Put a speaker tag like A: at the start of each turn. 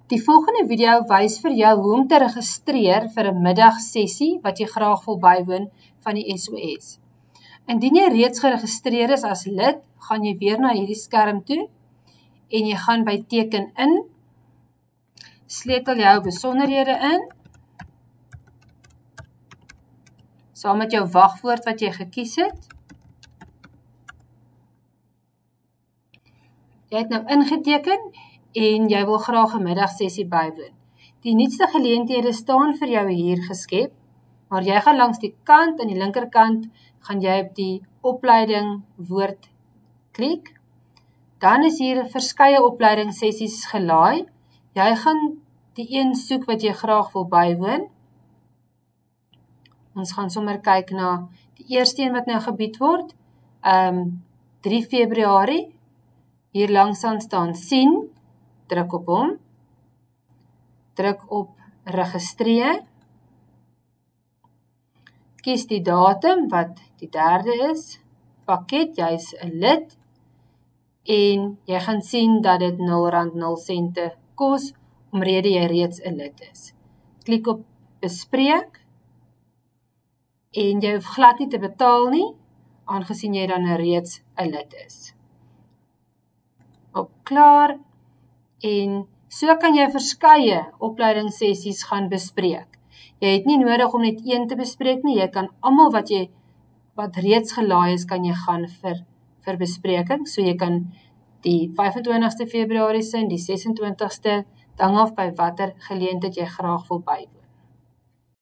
A: Die volgende video wys vir jou hoe om te registreer vir 'n middagsessie wat jy graag wil bywoon van die SOS. Indien jy reeds geregistreer is as lid, gaan jy weer na hierdie skerm toe en jy gaan by teken in, sleutel jou besonderhede in, saam met jou wagwoord wat jy gekies het. Jy het nou ingeteken en jy wil graag 'n middagsessie bywoon. Die nuutste geleenthede staan vir jou hier geskep, maar jy gaan langs die kant, aan die linkerkant, gaan jy op die opleiding woord klik. Dan is hier verskeie opleidingssessies gelaai. Jy gaan die een soek wat jy graag wil bywoon. Ons gaan sommer kyk na die eerste een wat nou gebied word. 3 Februarie. Hier langsaan staan sien. Druk op hom. Druk op registreer. Kies die datum wat die 3de is. Pakket, jy is 'n lid. En jy gaan sien dat dit R0.0 kos, omrede jy reeds 'n lid is. Klik op bespreek. En jy hoef glad nie te betaal nie, aangesien jy dan reeds 'n lid is. Op klaar. En so kan jy verskeie opleidingssessies gaan bespreek. Jy het nie nodig om net een te bespreek nie, jy kan almal wat reeds gelaai is, kan jy gaan vir bespreking. So jy kan die 25ste Februarie se en die 26ste, hang af by watter geleentheid jy graag wil bywoon.